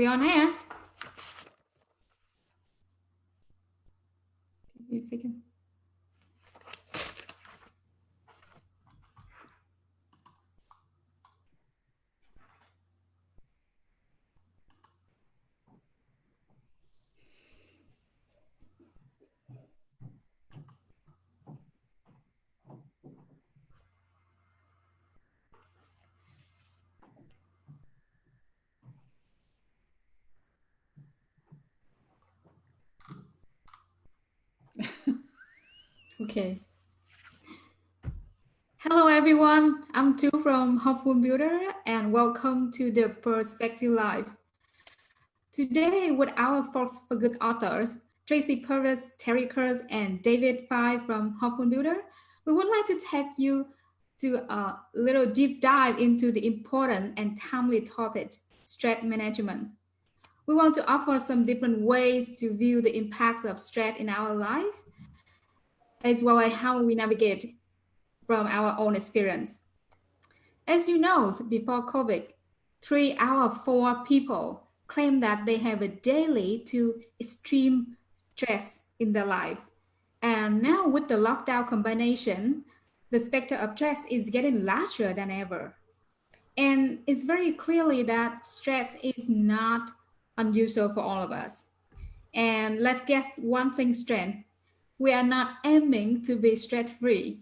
We on air? Give me a second. Okay. Hello, everyone. I'm Tu from Hopeful Builder, and welcome to the Perspective Live. Today, with our Force for Good authors, Tracy Purvis, Terry Kurz, and David Fye from Hopeful Builder, we would like to take you to a little deep dive into the important and timely topic, stress management. We want to offer some different ways to view the impacts of stress in our life, as well as how we navigate from our own experience. As you know, before COVID, 3 out of 4 people claim that they have a daily to extreme stress in their life. And now with the lockdown combination, the specter of stress is getting larger than ever. And it's very clearly that stress is not unusual for all of us. And let's get one thing straight. We are not aiming to be stress-free.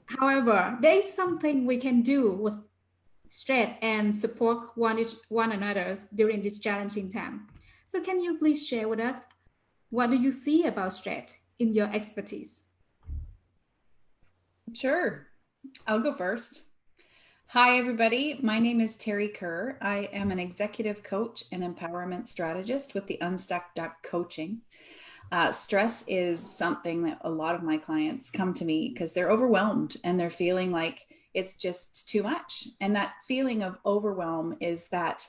However, there is something we can do with stress and support one another during this challenging time. So can you please share with us what do you see about stress in your expertise? Sure. I'll go first. Hi, everybody. My name is Terry Kerr. I am an executive coach and empowerment strategist with the Unstuck Duck Coaching. Stress is something that a lot of my clients come to me because they're overwhelmed and they're feeling like it's just too much. And that feeling of overwhelm is that,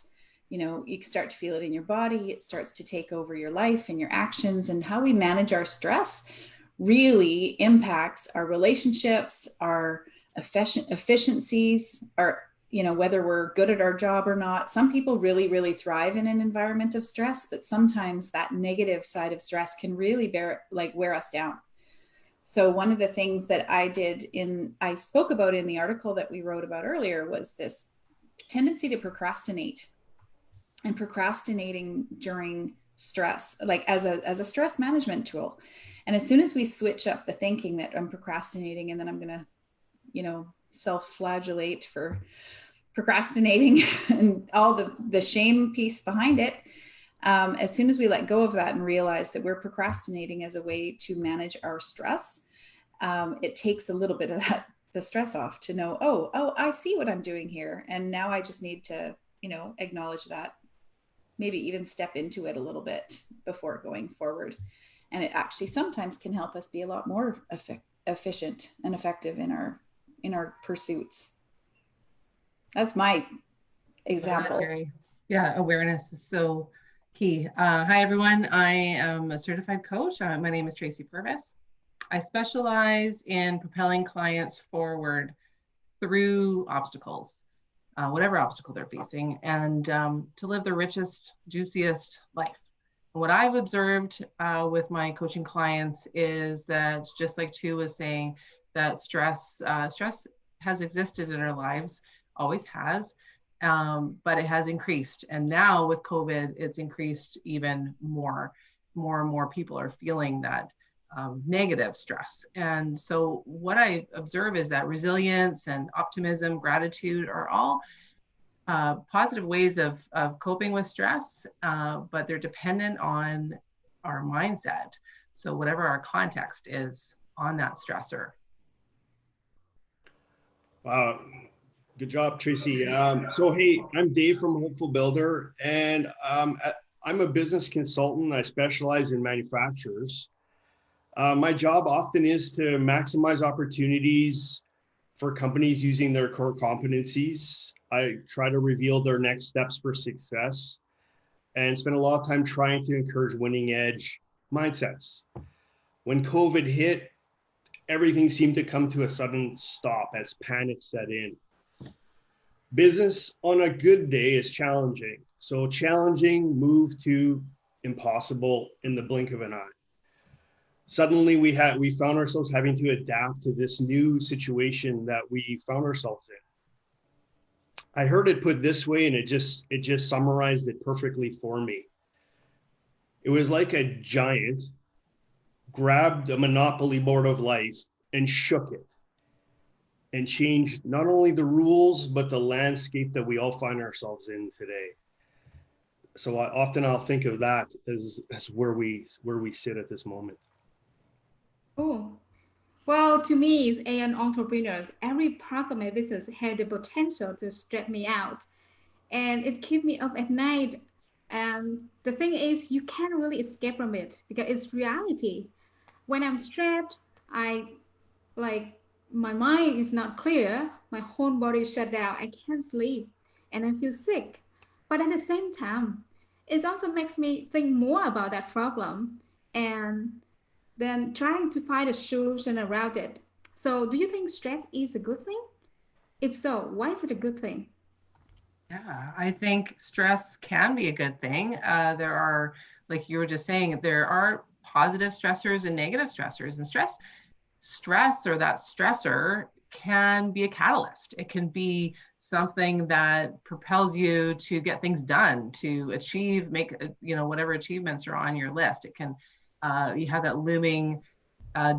you start to feel it in your body. It starts to take over your life and your actions, and how we manage our stress really impacts our relationships, our efficiencies, our whether we're good at our job or not. Some people really thrive in an environment of stress, but sometimes that negative side of stress can really wear us down. So one of the things that I spoke about in the article that we wrote about earlier was this tendency to procrastinate, and procrastinating during stress, like as a stress management tool. And as soon as we switch up the thinking that I'm procrastinating and then I'm going to, self-flagellate for procrastinating and all the shame piece behind it, as soon as we let go of that and realize that we're procrastinating as a way to manage our stress, it takes a little bit of the stress off to know, oh, I see what I'm doing here. And now I just need to, acknowledge that, maybe even step into it a little bit before going forward. And it actually sometimes can help us be a lot more efficient and effective in our pursuits. That's my example. Yeah, awareness is so key. Hi, everyone. I am a certified coach. My name is Tracy Purvis. I specialize in propelling clients forward through obstacles, whatever obstacle they're facing, and to live the richest, juiciest life. And what I've observed with my coaching clients is that, just like Tu was saying, that stress has existed in our lives, always has, but it has increased. And now with COVID, it's increased even more. More and more people are feeling that negative stress. And so what I observe is that resilience and optimism, gratitude are all positive ways of coping with stress, but they're dependent on our mindset. So whatever our context is on that stressor. Wow. Good job, Tracy. So, hey, I'm Dave from Hopeful Builder, and I'm a business consultant. I specialize in manufacturers. My job often is to maximize opportunities for companies using their core competencies. I try to reveal their next steps for success and spend a lot of time trying to encourage winning edge mindsets. When COVID hit, everything seemed to come to a sudden stop as panic set in. Business on a good day is challenging. So challenging moved to impossible in the blink of an eye. Suddenly we found ourselves having to adapt to this new situation that we found ourselves in. I heard it put this way, and it just summarized it perfectly for me. It was like a giant grabbed a monopoly board of life and shook it and changed not only the rules, but the landscape that we all find ourselves in today. So I'll think of that as where we sit at this moment. Oh, well, to me, as an entrepreneur, every part of my business had the potential to stress me out, and it keeps me up at night. And the thing is, you can't really escape from it because it's reality. When I'm stressed, I like my mind is not clear, my whole body shut down, I can't sleep, and I feel sick. But at the same time, it also makes me think more about that problem and then trying to find a solution around it. So, do you think stress is a good thing? If so, why is it a good thing? Yeah, I think stress can be a good thing. There are, like you were just saying, there are positive stressors and negative stressors, and stress or that stressor can be a catalyst. It can be something that propels you to get things done, to achieve, make, whatever achievements are on your list. It can, you have that looming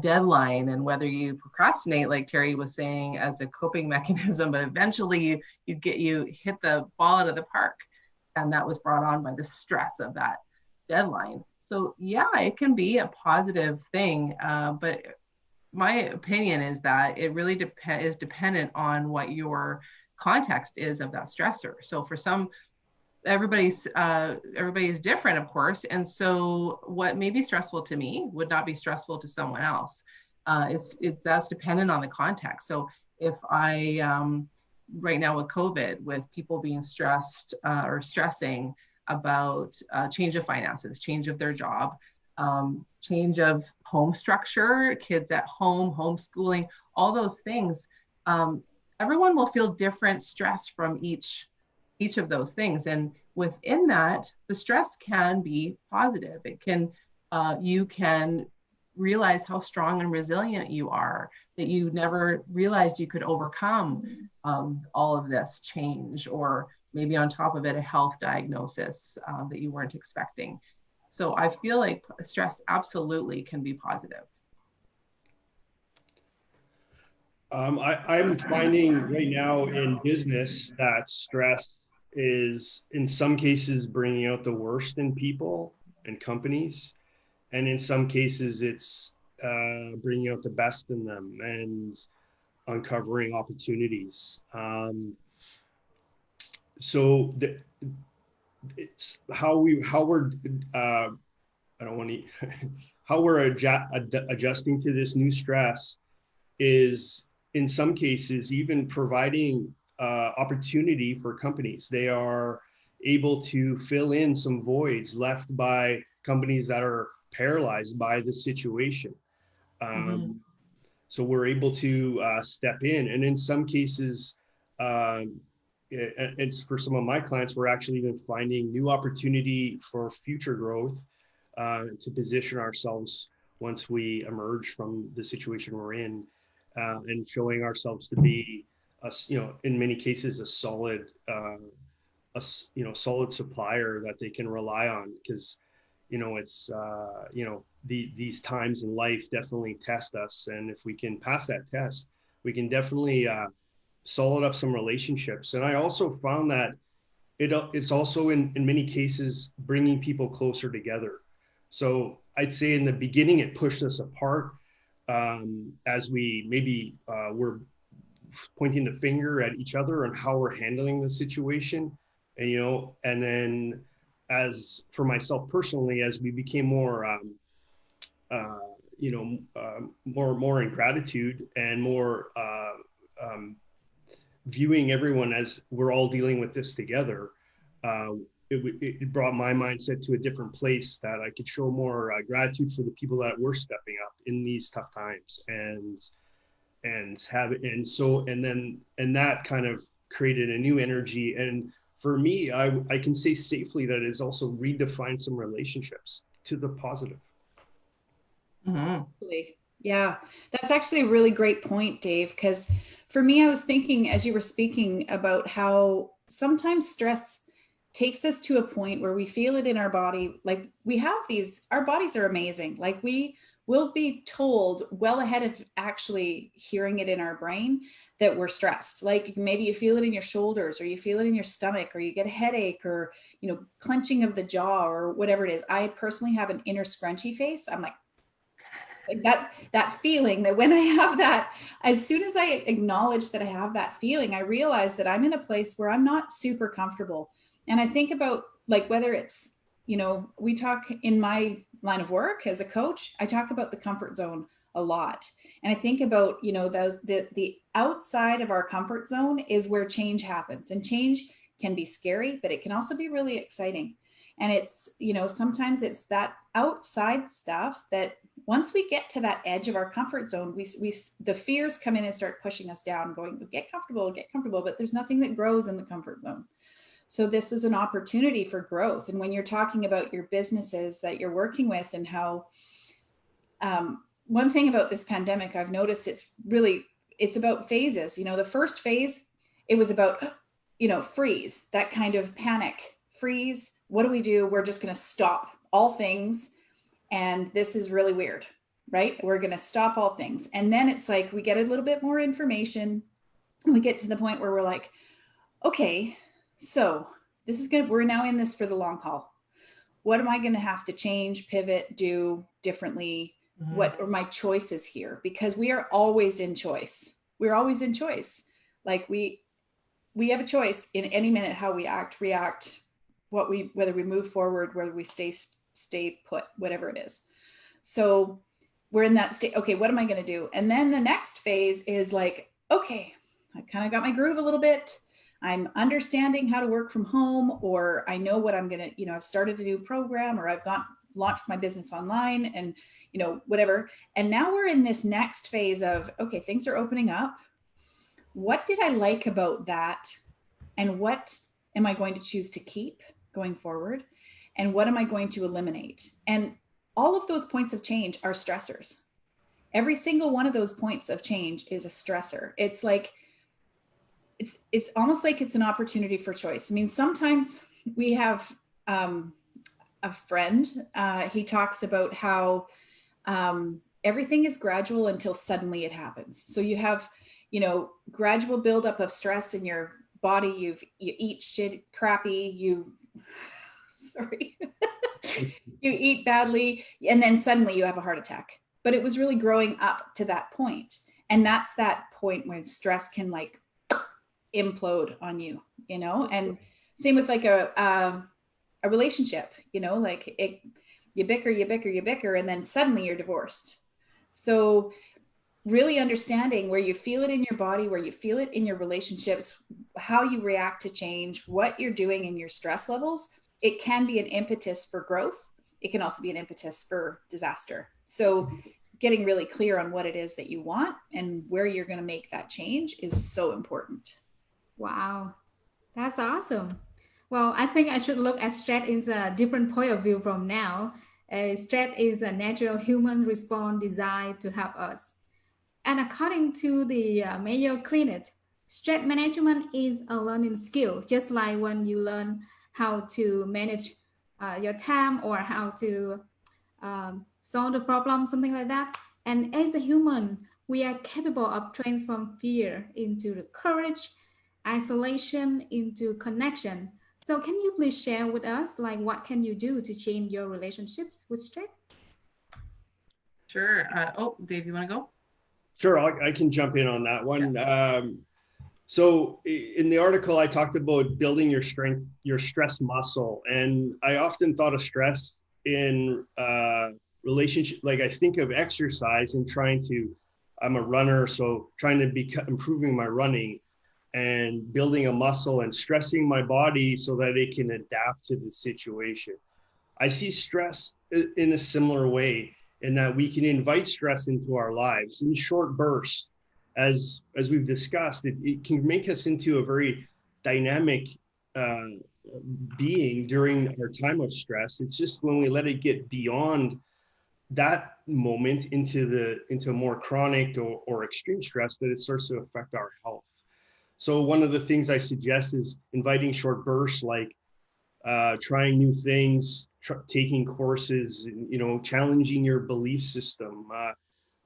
deadline, and whether you procrastinate, like Terry was saying, as a coping mechanism, but eventually you hit the ball out of the park, and that was brought on by the stress of that deadline. So yeah, it can be a positive thing, but my opinion is that it really is dependent on what your context is of that stressor. So for some, everybody's different, of course, and so what may be stressful to me would not be stressful to someone else. That's dependent on the context. So if I right now with COVID, with people being stressed or stressing about change of finances, change of their job, change of home structure, kids at home, homeschooling, all those things, everyone will feel different stress from each of those things. And within that, the stress can be positive. It can, you can realize how strong and resilient you are, that you never realized you could overcome all of this change, or maybe on top of it, a health diagnosis that you weren't expecting. So I feel like stress absolutely can be positive. I'm finding right now in business that stress is in some cases bringing out the worst in people and companies. And in some cases it's bringing out the best in them and uncovering opportunities. It's how we're I don't want to how we're adjusting to this new stress is in some cases even providing opportunity for companies. They are able to fill in some voids left by companies that are paralyzed by the situation. So we're able to step in, and in some cases, it's for some of my clients, we're actually even finding new opportunity for future growth to position ourselves once we emerge from the situation we're in, and showing ourselves to be, in many cases, a solid, solid supplier that they can rely on, because it's these times in life definitely test us, and if we can pass that test, we can definitely solid up some relationships. And I also found that it's also in many cases bringing people closer together. So I'd say in the beginning it pushed us apart, as we maybe were pointing the finger at each other on how we're handling the situation, and then as for myself personally, as we became more more in gratitude and more viewing everyone as we're all dealing with this together, it brought my mindset to a different place, that I could show more gratitude for the people that were stepping up in these tough times, and that kind of created a new energy. And for me, I can say safely that it's also redefined some relationships to the positive. Yeah, that's actually a really great point, Dave, because for me, I was thinking as you were speaking about how sometimes stress takes us to a point where we feel it in our body. Like we have these, our bodies are amazing. Like we will be told well ahead of actually hearing it in our brain that we're stressed. Like maybe you feel it in your shoulders, or you feel it in your stomach, or you get a headache, or, you know, clenching of the jaw, or whatever it is. I personally have an inner scrunchy face. I'm like that feeling that when I have that, as soon as I acknowledge that I have that feeling, I realize that I'm in a place where I'm not super comfortable. And I think about like whether it's, you know, we talk in my line of work as a coach, I talk about the comfort zone a lot. And I think about, you know, those the outside of our comfort zone is where change happens. And change can be scary, but it can also be really exciting. And it's, you know, sometimes it's that outside stuff that once we get to that edge of our comfort zone, the fears come in and start pushing us down, going, get comfortable, but there's nothing that grows in the comfort zone. So this is an opportunity for growth. And when you're talking about your businesses that you're working with and how, one thing about this pandemic, I've noticed it's about phases. You know, the first phase, it was about, you know, freeze, that kind of panic, freeze. What do we do? We're just going to stop all things. And this is really weird, right? We're going to stop all things. And then it's like, we get a little bit more information. And we get to the point where we're like, okay, so this is good. We're now in this for the long haul. What am I going to have to change, pivot, do differently? Mm-hmm. What are my choices here? Because we are always in choice. We're always in choice. Like we have a choice in any minute how we react, whether we move forward, whether we stay put, whatever it is. So we're in that state. Okay, what am I going to do? And then the next phase is like, okay, I kind of got my groove a little bit. I'm understanding how to work from home, or I know what I'm going to, you know, I've started a new program, or I've launched my business online, and, you know, whatever. And now we're in this next phase of, okay, things are opening up. What did I like about that? And what am I going to choose to keep going forward? And what am I going to eliminate? And all of those points of change are stressors. Every single one of those points of change is a stressor. It's like, it's almost like it's an opportunity for choice. I mean, sometimes we have a friend, he talks about how everything is gradual until suddenly it happens. So you have, you know, gradual buildup of stress in your body. You eat shit crappy, sorry, you eat badly, and then suddenly you have a heart attack. But it was really growing up to that point. And that's that point when stress can like implode on you, you know. And same with like a relationship, you know, like you bicker, and then suddenly you're divorced. So really understanding where you feel it in your body, where you feel it in your relationships, how you react to change, what you're doing in your stress levels, it can be an impetus for growth. It can also be an impetus for disaster. So getting really clear on what it is that you want and where you're going to make that change is so important. Wow, that's awesome. Well, I think I should look at stress in a different point of view from now. Stress is a natural human response designed to help us. And according to the Mayo Clinic, stress management is a learning skill, just like when you learn how to manage your time or how to solve the problem, something like that. And as a human, we are capable of transforming fear into the courage, isolation into connection. So can you please share with us, like, what can you do to change your relationships with stress? Sure. Dave, you want to go? Sure, I can jump in on that one. Yeah. So in the article, I talked about building your stress muscle. And I often thought of stress in relationship, like I think of exercise and I'm a runner, so trying to be improving my running and building a muscle and stressing my body so that it can adapt to the situation. I see stress in a similar way, in that we can invite stress into our lives in short bursts. as we've discussed, it can make us into a very dynamic being during our time of stress. It's just when we let it get beyond that moment into more chronic or extreme stress that it starts to affect our health. So one of the things I suggest is inviting short bursts, like trying new things, taking courses, challenging your belief system.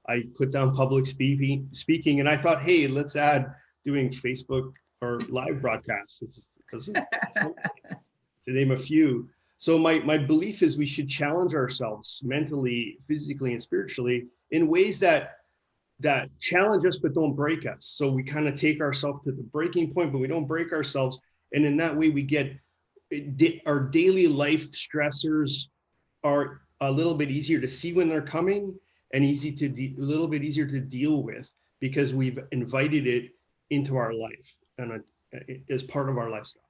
I put down public speaking, and I thought, hey, let's add doing Facebook or live broadcasts, to name a few. So my belief is we should challenge ourselves mentally, physically, and spiritually in ways that challenge us but don't break us. So we kind of take ourselves to the breaking point, but we don't break ourselves. And in that way, we get our daily life stressors are a little bit easier to see when they're coming, and a little bit easier to deal with because we've invited it into our life and as part of our lifestyle.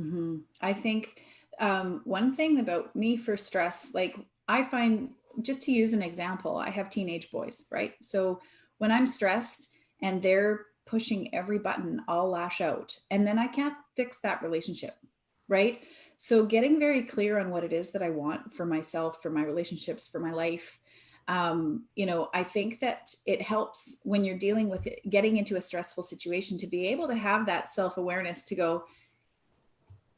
Mm-hmm. I think one thing about me for stress, like I find, just to use an example, I have teenage boys, right? So when I'm stressed and they're pushing every button, I'll lash out, and then I can't fix that relationship, right? So getting very clear on what it is that I want for myself, for my relationships, for my life. I think that it helps when you're dealing with it, getting into a stressful situation, to be able to have that self-awareness to go,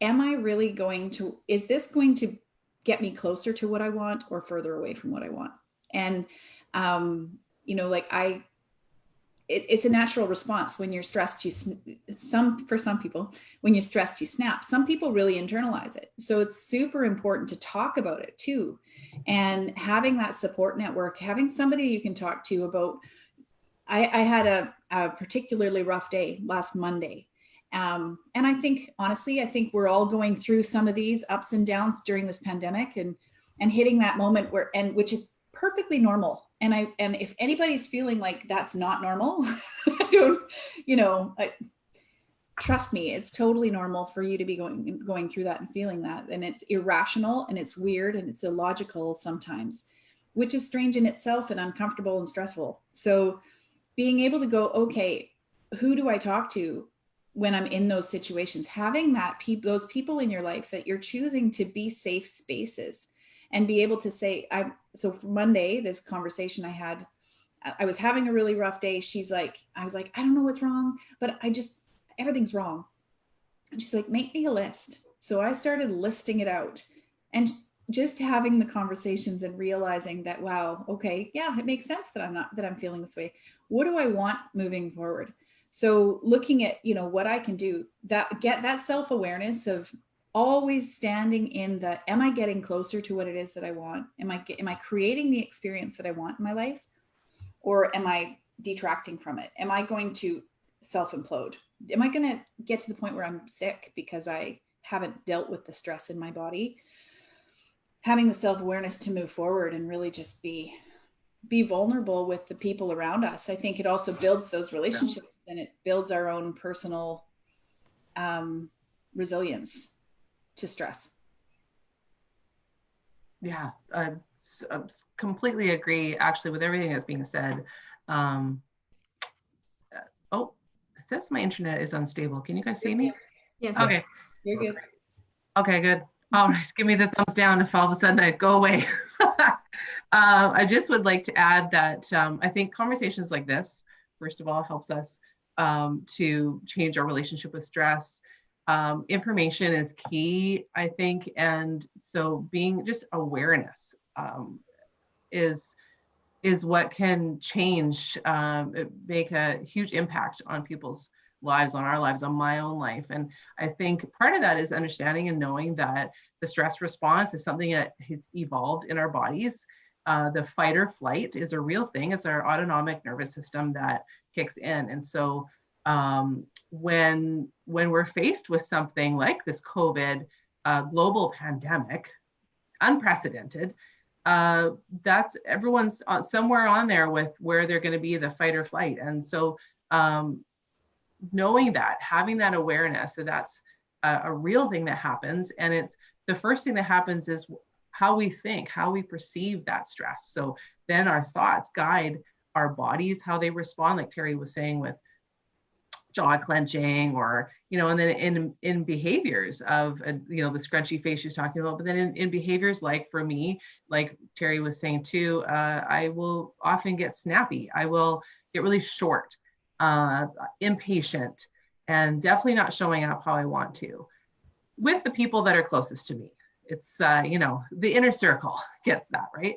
is this going to get me closer to what I want or further away from what I want? And, it's a natural response. When you're stressed, for some people, when you're stressed, you snap. Some people really internalize it. So it's super important to talk about it too. And having that support network, having somebody you can talk to about, I had a particularly rough day last Monday. And I think, honestly, we're all going through some of these ups and downs during this pandemic and hitting that moment which is perfectly normal. And if anybody's feeling like that's not normal, trust me, it's totally normal for you to be going through that and feeling that. And it's irrational and it's weird and it's illogical sometimes, which is strange in itself and uncomfortable and stressful. So being able to go, okay, who do I talk to when I'm in those situations? Having those people in your life that you're choosing to be safe spaces and be able to say, so for Monday, this conversation I had, I was having a really rough day. I was like, I don't know what's wrong, but everything's wrong. And she's like, make me a list. So I started listing it out and just having the conversations and realizing that, wow, okay, yeah, it makes sense that I'm feeling this way. What do I want moving forward? So looking at, what I can do, get that self-awareness of always standing in am I getting closer to what it is that I want? Am I creating the experience that I want in my life? Or am I detracting from it? Am I going to self-implode? Am I going to get to the point where I'm sick because I haven't dealt with the stress in my body? Having the self-awareness to move forward and really just be vulnerable with the people around us. I think it also builds those relationships and it builds our own personal resilience to stress. Yeah, I completely agree actually with everything that's being said. It says my internet is unstable. Can you guys see me? Yes. Okay. You're good. Okay, good. All right, give me the thumbs down if all of a sudden I go away. I just would like to add that I think conversations like this, first of all, helps us to change our relationship with stress. Information is key, I think, and so being just awareness is what can change, make a huge impact on people's lives, on our lives, on my own life. And I think part of that is understanding and knowing that the stress response is something that has evolved in our bodies. The fight or flight is a real thing. It's our autonomic nervous system that kicks in. And so when we're faced with something like this COVID global pandemic, unprecedented, that's everyone's somewhere on there with where they're going to be the fight or flight. And so knowing that, having that awareness that that's a real thing that happens, and it's the first thing that happens is how we think, how we perceive that stress. So then our thoughts guide our bodies, how they respond, like Terry was saying, with jaw clenching, or, and then in behaviors of, the scrunchy face she's talking about, but then in behaviors, like for me, like Terry was saying too, I will often get snappy. I will get really short, impatient, and definitely not showing up how I want to with the people that are closest to me. It's, the inner circle gets that, right?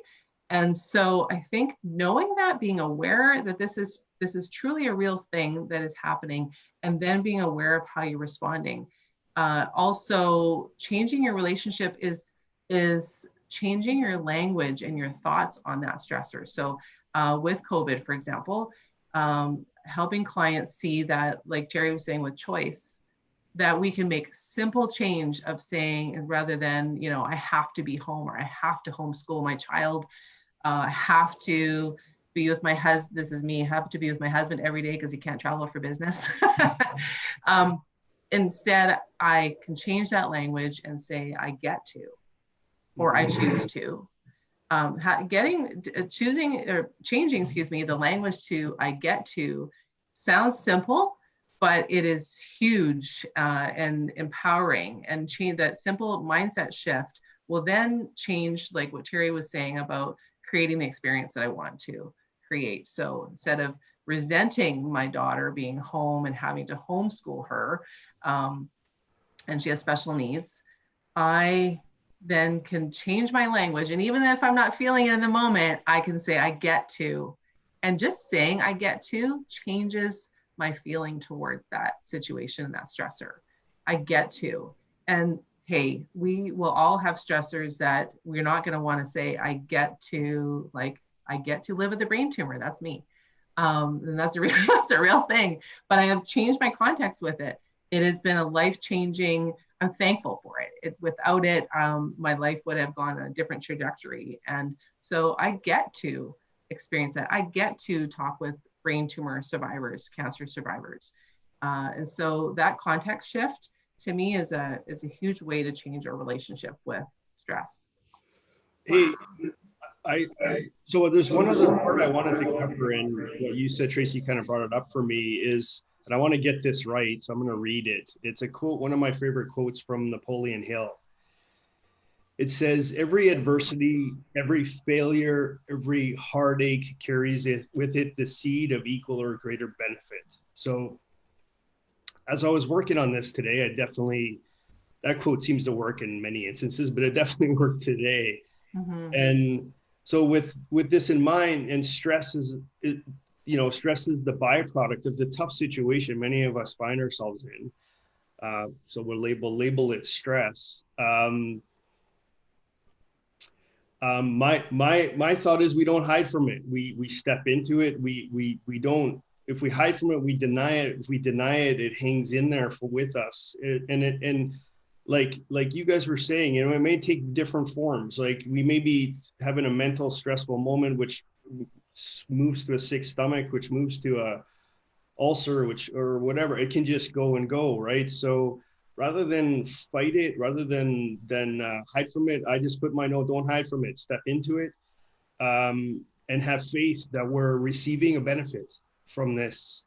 And so I think knowing that, being aware that this is truly a real thing that is happening, and then being aware of how you're responding. Also, changing your relationship is changing your language and your thoughts on that stressor. So with COVID, for example, helping clients see that, like Terry was saying with choice, that we can make simple change of saying, rather than, I have to be home, or I have to homeschool my child, I have to be with my husband. This is me, have to be with my husband every day because he can't travel for business. Instead, I can change that language and say, I get to, or I choose to. Changing, the language to I get to sounds simple, but it is huge and empowering. And change that simple mindset shift will then change, like what Terry was saying about creating the experience that I want to create. So instead of resenting my daughter being home and having to homeschool her, and she has special needs, I then can change my language. And even if I'm not feeling it in the moment, I can say, I get to. And just saying I get to changes my feeling towards that situation, that stressor. I get to. And hey, we will all have stressors that we're not going to want to say, I get to, like, I get to live with a brain tumor. That's me. And that's a real thing. But I have changed my context with it. It has been a life-changing, I'm thankful for it. Without it, my life would have gone on a different trajectory. And so I get to experience that. I get to talk with brain tumor survivors, cancer survivors. And so that context shift, to me, is a huge way to change our relationship with stress. Hey, so there's one other part I wanted to cover, and what you said, Tracy, kind of brought it up for me, is, and I want to get this right, so I'm going to read it. It's a quote, one of my favorite quotes from Napoleon Hill. It says, every adversity, every failure, every heartache carries with it the seed of equal or greater benefit. So as I was working on this today, that quote seems to work in many instances, but it definitely worked today. Mm-hmm. And so with this in mind, and stress is the byproduct of the tough situation many of us find ourselves in. So we'll label it stress. My thought is, we don't hide from it. We step into it. We don't. If we hide from it, we deny it. If we deny it, it hangs in there with us. And like you guys were saying, it may take different forms. Like, we may be having a mental stressful moment, which moves to a sick stomach, which moves to a ulcer, or whatever. It can just go and go, right? So rather than fight it, rather than hide from it, I just put my no, don't hide from it. Step into it, and have faith that we're receiving a benefit from this.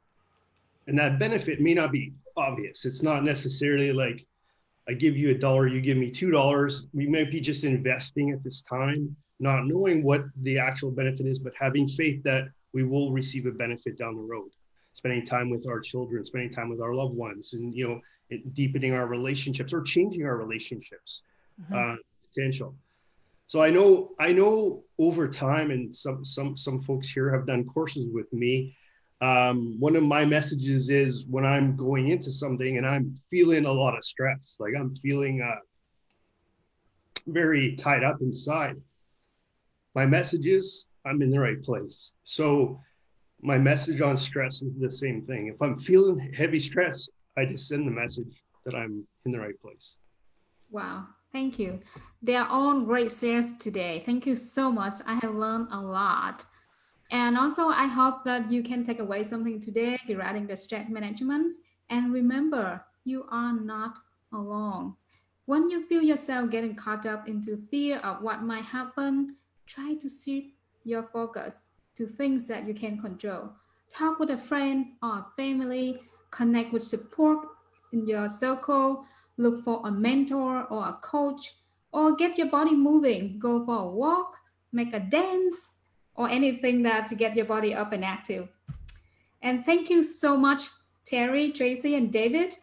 And that benefit may not be obvious. It's not necessarily like, I give you $1, you give me $2. We might be just investing at this time, not knowing what the actual benefit is, but having faith that we will receive a benefit down the road. Spending time with our children, spending time with our loved ones, and deepening our relationships, or changing our relationships, potential. So I know over time, and some folks here have done courses with me. One of my messages is, when I'm going into something and I'm feeling a lot of stress, like I'm feeling very tied up inside, my message is, I'm in the right place. So my message on stress is the same thing. If I'm feeling heavy stress, I just send the message that I'm in the right place. Wow, thank you. They are all great shares today. Thank you so much. I have learned a lot. And also, I hope that you can take away something today regarding the stress management. And remember, you are not alone. When you feel yourself getting caught up into fear of what might happen, try to shift your focus. to things that you can control. Talk with a friend or family, connect with support in your circle, look for a mentor or a coach, or get your body moving. Go for a walk, make a dance, or anything that to get your body up and active. And thank you so much, Terry, Tracy, and David.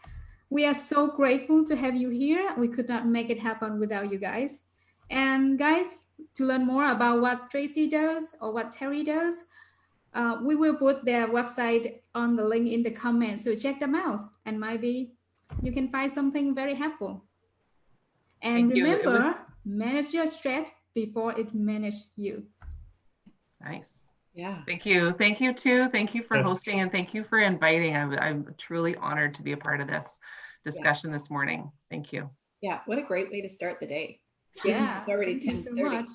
We are so grateful to have you here. We could not make it happen without you guys. And guys, to learn more about what Tracy does or what Terry does, we will put their website on the link in the comments. So check them out and maybe you can find something very helpful. And Thank you. remember, manage your stress before it manages you. Nice. Yeah. Thank you. Thank you too. Thank you for Yeah. hosting and thank you for inviting. I'm truly honored to be a part of this discussion this morning. Thank you. Yeah. What a great way to start the day. Yeah, It's already thank you so 10:30.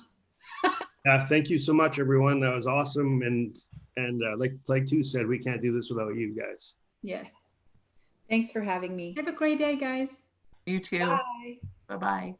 much. Thank you so much, everyone. That was awesome. And like Tu said, we can't do this without you guys. Yes. Thanks for having me. Have a great day, guys. You too. Bye. Bye-bye.